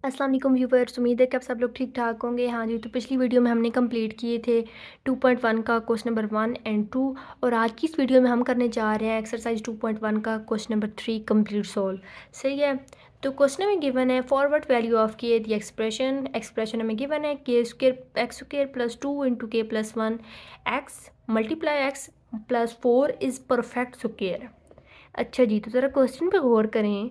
अस्सलाम वालेकुम व्यूवर्स, उम्मीद है कि आप सब लोग ठीक ठाक होंगे। हाँ जी, तो पिछली वीडियो में हमने कंप्लीट किए थे 2.1 का क्वेश्चन नंबर 1 एंड 2 और आज की इस वीडियो में हम करने जा रहे हैं एक्सरसाइज 2.1 का क्वेश्चन नंबर 3 कंप्लीट सॉल्व। सही है। तो क्वेश्चन में गिवन है फॉरवर्ड वैल्यू ऑफ के दी एक्सप्रेशन हमें गिवन है K square X square plus 2 into K plus 1 X multiply X plus 4 is perfect square. अच्छा जी, तो ज़रा क्वेश्चन पे गौर करें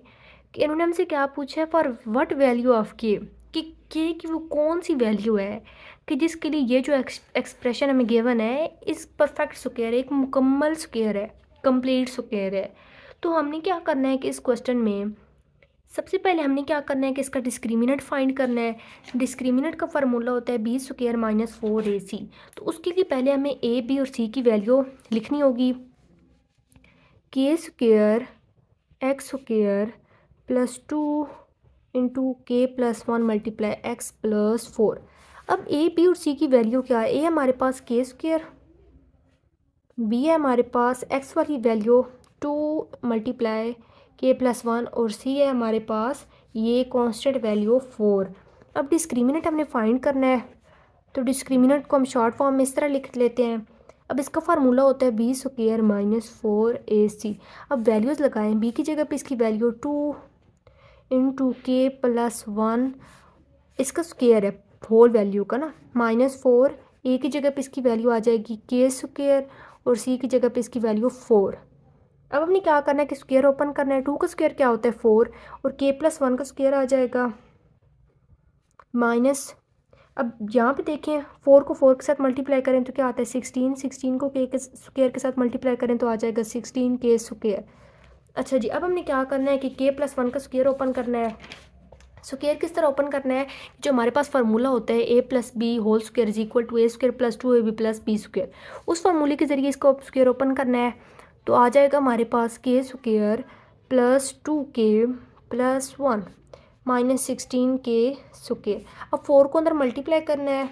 कि इन्होंने हमसे क्या पूछा है, फॉर व्हाट वैल्यू ऑफ के, कि के की वो कौन सी वैल्यू है कि जिसके लिए ये जो एक्सप्रेशन हमें गिवन है इस परफेक्ट स्क्वायर है, एक मुकम्मल स्क्वायर है, कंप्लीट स्क्वायर है। तो हमने क्या करना है कि इस क्वेश्चन में सबसे पहले हमने क्या करना है कि इसका डिस्क्रिमिनेंट फाइंड करना है। डिस्क्रिमिनेंट का फार्मूला होता है बी स्क्वायर माइनस 4ac। तो उसके लिए पहले हमें ए बी और सी की वैल्यू लिखनी होगी। के square x square plus 2 into K plus 1 multiply X plus 4। अब ए बी और सी की वैल्यू क्या है? ए हमारे पास के स्क्वायर, बी है हमारे पास एक्स वाली वैल्यू 2 मल्टीप्लाई के प्लस 1 और सी है हमारे पास ये कांस्टेंट वैल्यू 4। अब डिस्क्रिमिनेंट हमने फाइंड करना है, तो डिस्क्रिमिनेंट को हम शॉर्ट फॉर्म में इस तरह लिख लेते हैं। अब इसका फार्मूला होता है बी स्क्वायर माइनस 4ac। अब वैल्यूज़ लगाएं, बी की जगह पे इसकी वैल्यू 2 इंटू के प्लस 1, इसका स्क्वायर है होल वैल्यू का ना, माइनस 4। ए की जगह पे इसकी वैल्यू आ जाएगी के स्क्वायर और सी की जगह पे इसकी वैल्यू 4। अब हमने क्या करना है कि स्क्वायर ओपन करना है। 2 का स्क्वायर क्या होता है 4 और के प्लस 1 का स्क्वायर आ जाएगा माइनस। अब यहाँ पे देखें 4 को 4 के साथ मल्टीप्लाई करें तो क्या आता है 16। 16 को के स्क्वायर के साथ मल्टीप्लाई करें तो आ जाएगा 16 के स्क्वायर। अच्छा जी, अब हमने क्या करना है कि के प्लस 1 का स्क्वायर ओपन करना है। स्क्वायर किस तरह ओपन करना है? जो हमारे पास फार्मूला होता है A plus B whole square is equal to A square plus 2ab plus B square, उस फार्मूले के ज़रिए इसको स्क्वायर ओपन करना है। तो आ जाएगा हमारे पास के square plus 2k plus 1 minus 16 के स्क्वायर। अब 4 को अंदर मल्टीप्लाई करना है,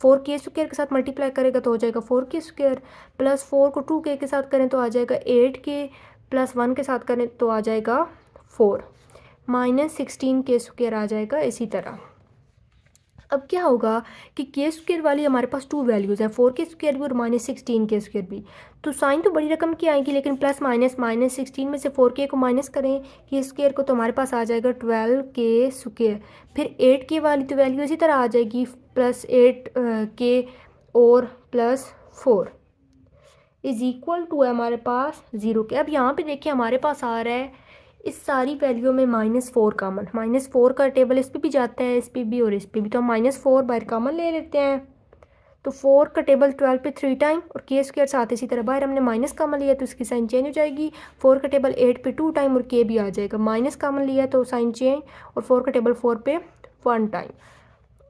4 के स्क्वायर के साथ मल्टीप्लाई करेगा तो हो जाएगा 4 के स्क्वायर प्लस 4 को 2k के साथ करें तो आ जाएगा 8k प्लस 1 के साथ करें तो आ जाएगा 4 माइनस 16 के स्क्वायर आ जाएगा। इसी तरह अब क्या होगा कि के स्क्वायर वाली हमारे पास 2 वैल्यूज़ हैं, 4 के स्क्वायर भी और माइनस 16 के स्क्वायर भी। तो साइन तो बड़ी रकम की आएगी, लेकिन प्लस माइनस माइनस 16 में से 4k को माइनस करें के स्क्वायर को तो हमारे पास आ जाएगा 12 के स्क्वायर। फिर 8k वाली तो वैल्यू इसी तरह आ जाएगी प्लस 8k और प्लस 4 इज़ इक्वल टू है हमारे पास 0 के। अब यहाँ पे देखिए हमारे पास आ रहा है इस सारी वैल्यू में -4 कॉमन। -4 का टेबल इस पे भी जाता है, इस पे भी और इस पे भी, तो हम -4 बाहर कॉमन ले लेते हैं। तो 4 का टेबल 12 पे 3 टाइम और के स्क्वायर साथ इसी तरह बाहर हमने माइनस कॉमन लिया तो इसकी साइन चेंज हो जाएगी। 4 का टेबल 8 पे 2 टाइम और के भी आ जाएगा, माइनस कॉमन लिया तो साइन चेंज, और 4 का टेबल 4 पे 1 टाइम।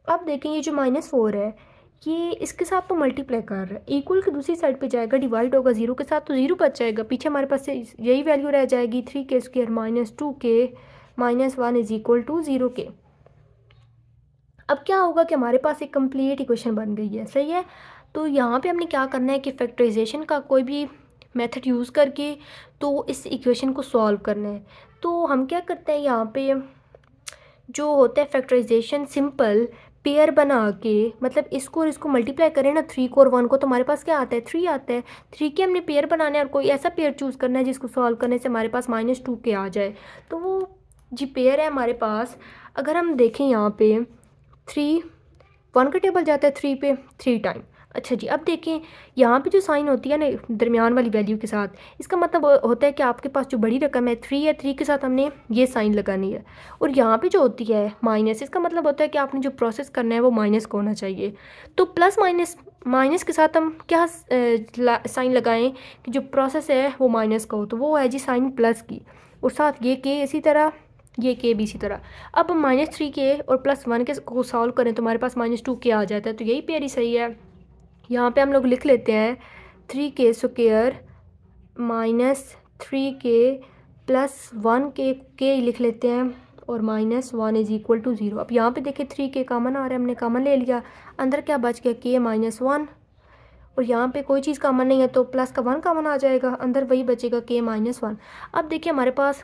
अब देखें ये जो -4 है ये इसके साथ तो मल्टीप्लाई कर रहा है, इक्वल की दूसरी साइड पे जाएगा, डिवाइड होगा 0 के साथ तो 0 बच जाएगा। पीछे हमारे पास यही वैल्यू रह जाएगी 3k square minus 2k minus 1 is equal to 0 के। अब क्या होगा कि हमारे पास एक कंप्लीट इक्वेशन बन गई है। सही है। तो यहाँ पे हमने क्या करना है कि फैक्टराइजेशन का कोई भी मेथड यूज़ करके तो इस इक्वेशन को सॉल्व करना है। तो हम क्या करते हैं, यहाँ पे जो होता है फैक्टराइजेशन सिंपल पेयर बना के, मतलब इसको और इसको मल्टीप्लाई करें ना 3 को और 1 को, तो हमारे पास क्या आता है 3 आता है। 3 के हमने पेयर बनाना है और कोई ऐसा पेयर चूज़ करना है जिसको सॉल्व करने से हमारे पास -2k आ जाए। तो वो जी पेयर है हमारे पास। अगर हम देखें यहाँ पे 3 1 का टेबल जाता है 3 पे 3 टाइम। अच्छा जी, अब देखें यहाँ पे जो साइन होती है ना दरमियान वाली वैल्यू के साथ, इसका मतलब होता है कि आपके पास जो बड़ी रकम है 3 है, 3 के साथ हमने ये साइन लगानी है। और यहाँ पे जो होती है माइनस, इसका मतलब होता है कि आपने जो प्रोसेस करना है वो माइनस का होना चाहिए। तो प्लस माइनस माइनस के साथ हम क्या साइन लगाएं कि जो प्रोसेस है वो माइनस का हो, तो वो है जी साइन प्लस की, और साथ ये के इसी तरह, ये के भी इसी तरह। अब हम -3k और +1 के को सॉल्व करें तो हमारे पास -2k आ जाता है, तो यही पेयर ही सही है। यहाँ पे हम लोग लिख लेते हैं 3k square -3k plus 1k लिख लेते हैं और -1 इज इक्वल टू 0। अब यहाँ पे देखिए 3k कॉमन आ रहा है, हमने कॉमन ले लिया, अंदर क्या बच गया k -1, और यहाँ पे कोई चीज़ कॉमन नहीं है तो प्लस का 1 कॉमन आ जाएगा, अंदर वही बचेगा k -1। अब देखिए हमारे पास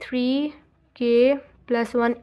3k+1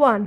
1.